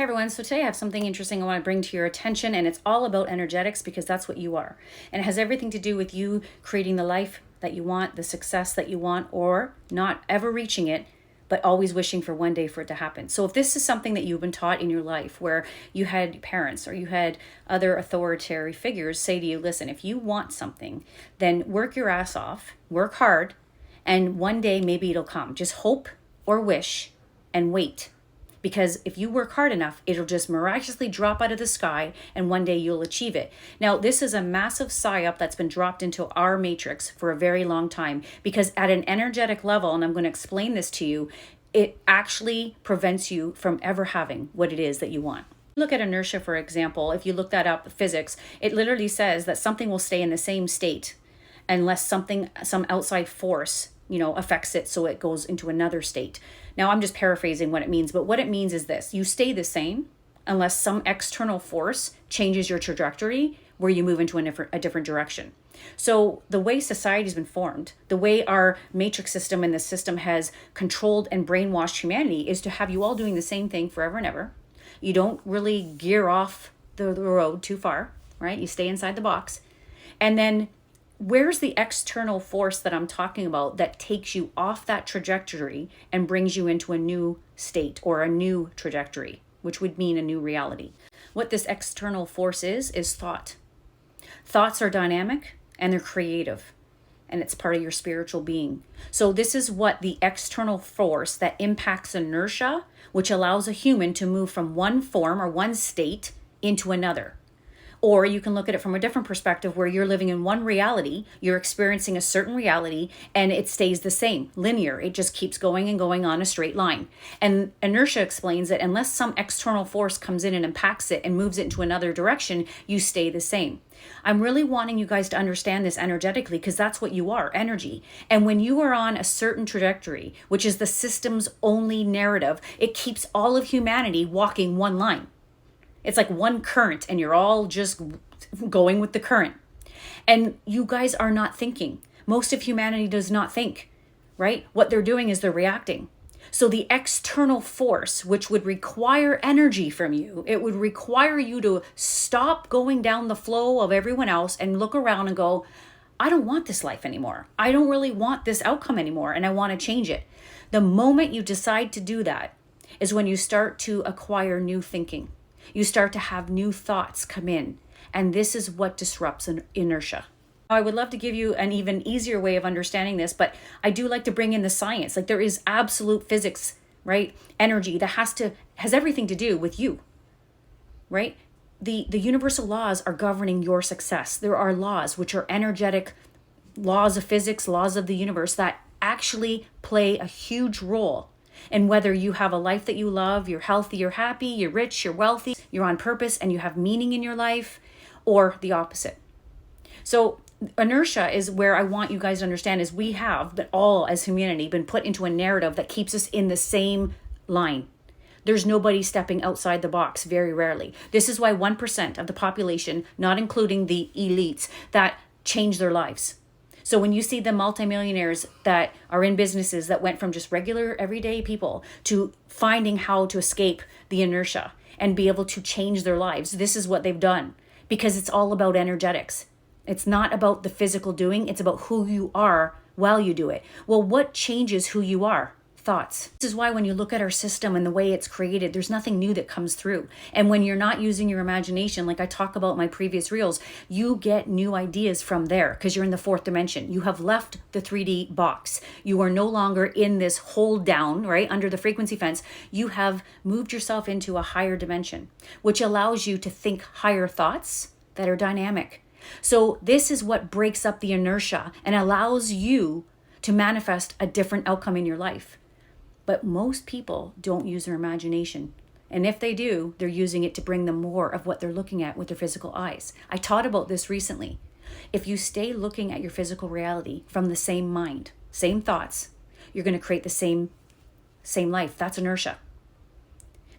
Hey everyone, so today I have something interesting I want to bring to your attention, and it's all about energetics because that's what you are. And it has everything to do with you creating the life that you want, the success that you want, or not ever reaching it, but always wishing for one day for it to happen. So if this is something that you've been taught in your life where you had parents or you had other authoritarian figures say to you, listen, if you want something, then work your ass off, work hard, and one day maybe it'll come. Just hope or wish and wait. Because if you work hard enough, it'll just miraculously drop out of the sky and one day you'll achieve it. Now, this is a massive psyop that's been dropped into our matrix for a very long time because at an energetic level, and I'm going to explain this to you, it actually prevents you from ever having what it is that you want. Look at inertia, for example. If you look that up, physics, it literally says that something will stay in the same state unless some outside force affects it so it goes into another state. Now, I'm just paraphrasing what it means, but what it means is this: you stay the same unless some external force changes your trajectory where you move into a different direction. So the way society's been formed, the way our matrix system and the system has controlled and brainwashed humanity is to have you all doing the same thing forever and ever. You don't really gear off the road too far, right? You stay inside the box. And then where's the external force that I'm talking about that takes you off that trajectory and brings you into a new state or a new trajectory, which would mean a new reality? What this external force is thought. Thoughts are dynamic and they're creative, and it's part of your spiritual being. So this is what the external force that impacts inertia, which allows a human to move from one form or one state into another. Or you can look at it from a different perspective where you're living in one reality, you're experiencing a certain reality, and it stays the same, linear. It just keeps going and going on a straight line. And inertia explains that unless some external force comes in and impacts it and moves it into another direction, you stay the same. I'm really wanting you guys to understand this energetically because that's what you are, energy. And when you are on a certain trajectory, which is the system's only narrative, it keeps all of humanity walking one line. It's like one current and you're all just going with the current. And you guys are not thinking. Most of humanity does not think, right? What they're doing is they're reacting. So the external force, which would require energy from you, it would require you to stop going down the flow of everyone else and look around and go, I don't want this life anymore. I don't really want this outcome anymore, and I want to change it. The moment you decide to do that is when you start to acquire new thinking. You start to have new thoughts come in, and this is what disrupts inertia. I would love to give you an even easier way of understanding this, but I do like to bring in the science. Like there is absolute physics, right? Energy that has everything to do with you, right? The universal laws are governing your success. There are laws, which are energetic laws of physics, laws of the universe that actually play a huge role. And whether you have a life that you love, you're healthy, you're happy, you're rich, you're wealthy, you're on purpose, and you have meaning in your life, or the opposite. So inertia is where I want you guys to understand is we have, but all as humanity, been put into a narrative that keeps us in the same line. There's nobody stepping outside the box, very rarely. This is why 1% of the population, not including the elites, that change their lives. So when you see the multimillionaires that are in businesses that went from just regular everyday people to finding how to escape the inertia and be able to change their lives, this is what they've done because it's all about energetics. It's not about the physical doing. It's about who you are while you do it. Well, what changes who you are? Thoughts. This is why when you look at our system and the way it's created, there's nothing new that comes through. And when you're not using your imagination, like I talk about in my previous reels, you get new ideas from there because you're in the fourth dimension. You have left the 3D box. You are no longer in this hold down, right, under the frequency fence. You have moved yourself into a higher dimension, which allows you to think higher thoughts that are dynamic. So this is what breaks up the inertia and allows you to manifest a different outcome in your life. But most people don't use their imagination. And if they do, they're using it to bring them more of what they're looking at with their physical eyes. I taught about this recently. If you stay looking at your physical reality from the same mind, same thoughts, you're going to create the same life. That's inertia.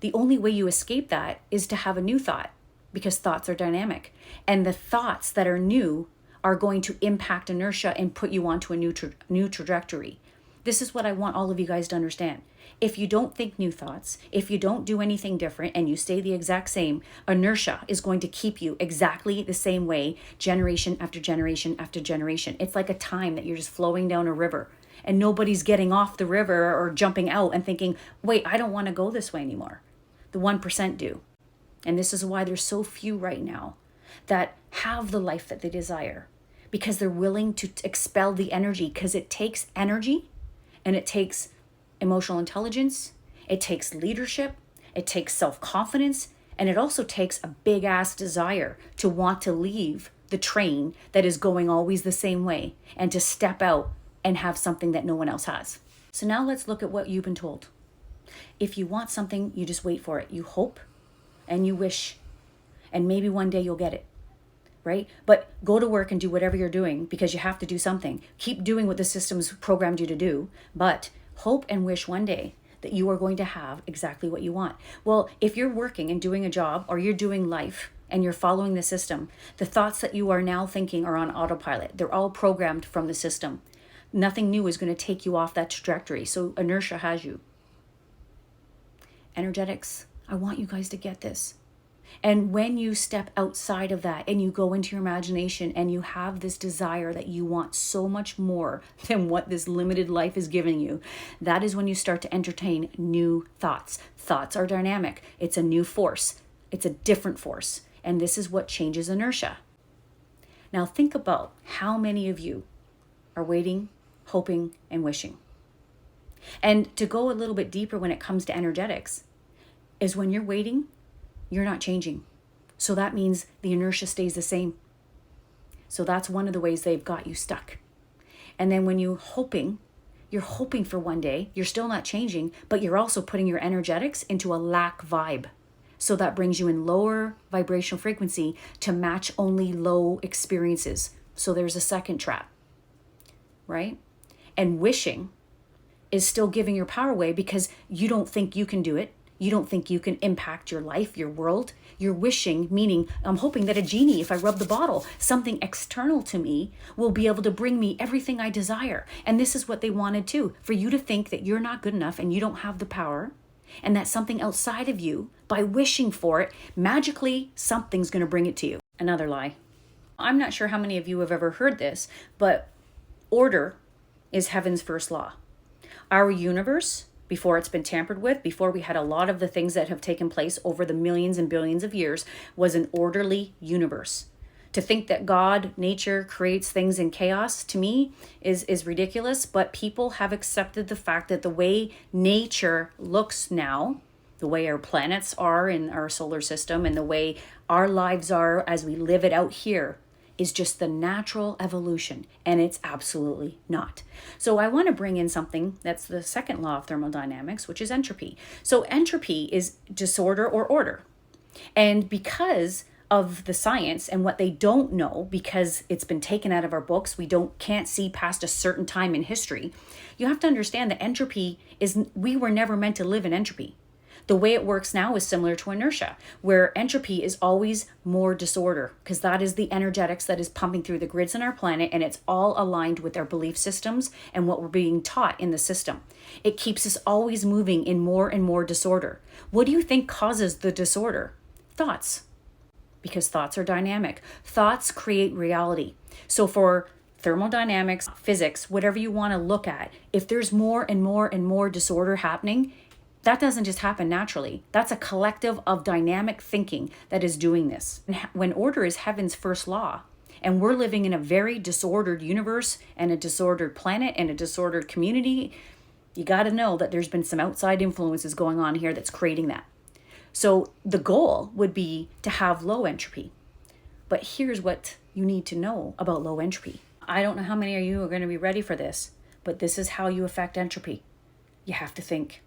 The only way you escape that is to have a new thought because thoughts are dynamic. And the thoughts that are new are going to impact inertia and put you onto a new trajectory. This is what I want all of you guys to understand. If you don't think new thoughts, if you don't do anything different and you stay the exact same, inertia is going to keep you exactly the same way generation after generation after generation. It's like a time that you're just flowing down a river and nobody's getting off the river or jumping out and thinking, wait, I don't want to go this way anymore. The 1% do. And this is why there's so few right now that have the life that they desire, because they're willing to expel the energy, because it takes energy and it takes emotional intelligence, it takes leadership, it takes self-confidence, and it also takes a big ass desire to want to leave the train that is going always the same way and to step out and have something that no one else has. So now let's look at what you've been told. If you want something, you just wait for it. You hope and you wish, and maybe one day you'll get it, right? But go to work and do whatever you're doing because you have to do something. Keep doing what the system's programmed you to do, but hope and wish one day that you are going to have exactly what you want. Well, if you're working and doing a job or you're doing life and you're following the system, the thoughts that you are now thinking are on autopilot. They're all programmed from the system. Nothing new is going to take you off that trajectory. So inertia has you. Energetics, I want you guys to get this. And when you step outside of that and you go into your imagination and you have this desire that you want so much more than what this limited life is giving you, that is when you start to entertain new thoughts. Thoughts are dynamic. It's a new force. It's a different force. And this is what changes inertia. Now think about how many of you are waiting, hoping, and wishing. And to go a little bit deeper when it comes to energetics is when you're waiting, you're not changing. So that means the inertia stays the same. So that's one of the ways they've got you stuck. And then when you're hoping for one day, you're still not changing, but you're also putting your energetics into a lack vibe. So that brings you in lower vibrational frequency to match only low experiences. So there's a second trap, right? And wishing is still giving your power away because you don't think you can do it. You don't think you can impact your life, your world. You're wishing, meaning I'm hoping that a genie, if I rub the bottle, something external to me will be able to bring me everything I desire. And this is what they wanted too, for you to think that you're not good enough and you don't have the power, and that something outside of you, by wishing for it, magically something's going to bring it to you. Another lie. I'm not sure how many of you have ever heard this, but order is heaven's first law. Our universe, before it's been tampered with, before we had a lot of the things that have taken place over the millions and billions of years, was an orderly universe. To think that God, nature, creates things in chaos, to me, is ridiculous. But people have accepted the fact that the way nature looks now, the way our planets are in our solar system, and the way our lives are as we live it out here, is just the natural evolution, and it's absolutely not. So I want to bring in something that's the second law of thermodynamics, which is entropy. So entropy is disorder or order. And because of the science and what they don't know, because it's been taken out of our books, can't see past a certain time in history, you have to understand that entropy we were never meant to live in entropy. The way it works now is similar to inertia, where entropy is always more disorder, because that is the energetics that is pumping through the grids on our planet, and it's all aligned with our belief systems and what we're being taught in the system. It keeps us always moving in more and more disorder. What do you think causes the disorder? Thoughts. Because thoughts are dynamic. Thoughts create reality. So for thermodynamics, physics, whatever you want to look at, if there's more and more and more disorder happening, that doesn't just happen naturally. That's a collective of dynamic thinking that is doing this. When order is heaven's first law, and we're living in a very disordered universe and a disordered planet and a disordered community, you got to know that there's been some outside influences going on here that's creating that. So the goal would be to have low entropy. But here's what you need to know about low entropy. I don't know how many of you are going to be ready for this, but this is how you affect entropy. You have to think.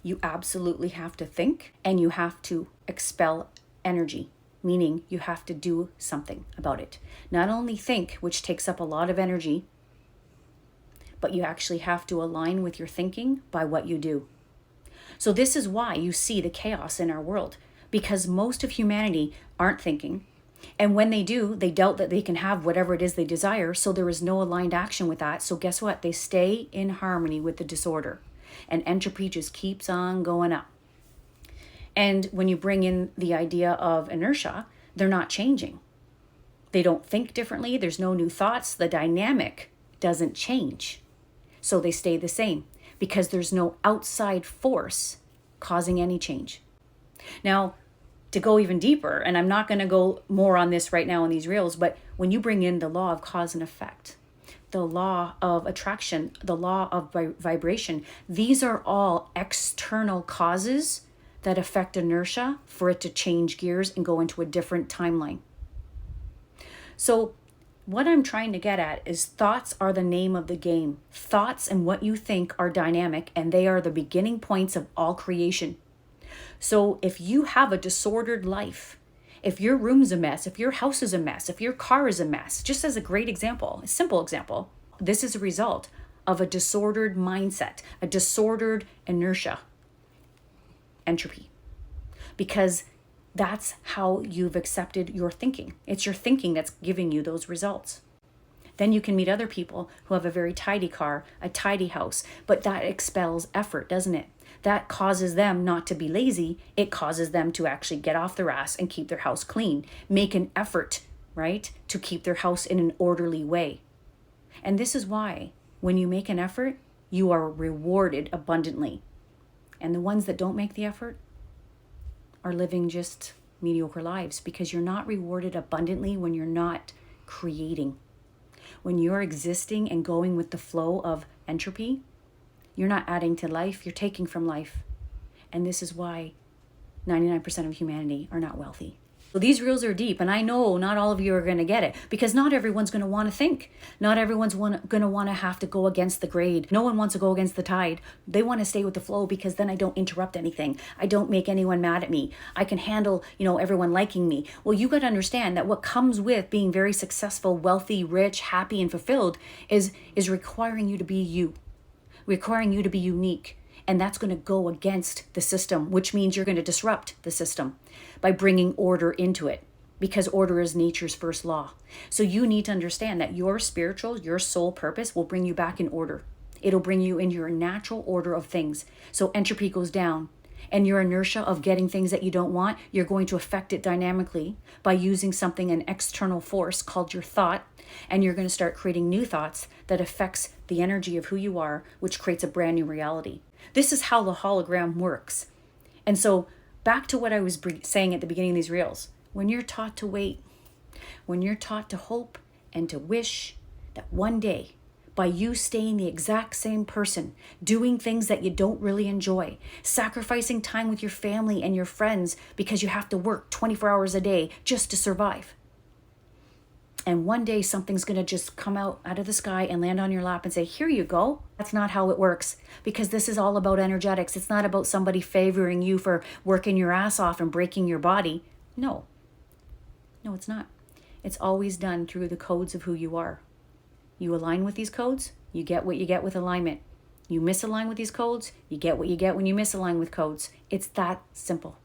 You absolutely have to think, and you have to expel energy, meaning you have to do something about it. Not only think, which takes up a lot of energy, but you actually have to align with your thinking by what you do. So this is why you see the chaos in our world, because most of humanity aren't thinking. And when they do, they doubt that they can have whatever it is they desire. So there is no aligned action with that. So guess what? They stay in harmony with the disorder. And entropy just keeps on going up. And when you bring in the idea of inertia, they're not changing. They don't think differently. There's no new thoughts. The dynamic doesn't change. So they stay the same because there's no outside force causing any change. Now, to go even deeper, and I'm not going to go more on this right now in these reels, but when you bring in the law of cause and effect, the law of attraction, the law of vibration, these are all external causes that affect inertia for it to change gears and go into a different timeline. So what I'm trying to get at is thoughts are the name of the game. Thoughts and what you think are dynamic, and they are the beginning points of all creation. So if you have a disordered life, if your room's a mess, if your house is a mess, if your car is a mess, just as a great example, a simple example, this is a result of a disordered mindset, a disordered inertia, entropy, because that's how you've accepted your thinking. It's your thinking that's giving you those results. Then you can meet other people who have a very tidy car, a tidy house, but that expels effort, doesn't it? That causes them not to be lazy. It causes them to actually get off their ass and keep their house clean, make an effort, right, to keep their house in an orderly way. And this is why when you make an effort, you are rewarded abundantly. And the ones that don't make the effort are living just mediocre lives because you're not rewarded abundantly when you're not creating. When you're existing and going with the flow of entropy, you're not adding to life, you're taking from life. And this is why 99% of humanity are not wealthy. So these reels are deep, and I know not all of you are going to get it because not everyone's going to want to think. Not everyone's going to want to have to go against the grade. No one wants to go against the tide. They want to stay with the flow because then I don't interrupt anything. I don't make anyone mad at me. I can handle, everyone liking me. Well, you got to understand that what comes with being very successful, wealthy, rich, happy, and fulfilled is requiring you to be you, requiring you to be unique. And that's going to go against the system, which means you're going to disrupt the system by bringing order into it because order is nature's first law. So you need to understand that your spiritual, your soul purpose will bring you back in order. It'll bring you in your natural order of things. So entropy goes down and your inertia of getting things that you don't want, you're going to affect it dynamically by using something, an external force called your thought. And you're going to start creating new thoughts that affects the energy of who you are, which creates a brand new reality. This is how the hologram works. And so back to what I was saying at the beginning of these reels, when you're taught to wait, when you're taught to hope and to wish that one day, by you staying the exact same person, doing things that you don't really enjoy, sacrificing time with your family and your friends because you have to work 24 hours a day just to survive. And one day something's going to just come out of the sky and land on your lap and say, here you go. That's not how it works because this is all about energetics. It's not about somebody favoring you for working your ass off and breaking your body. No, it's not. It's always done through the codes of who you are. You align with these codes, you get what you get with alignment. You misalign with these codes, you get what you get when you misalign with codes. It's that simple.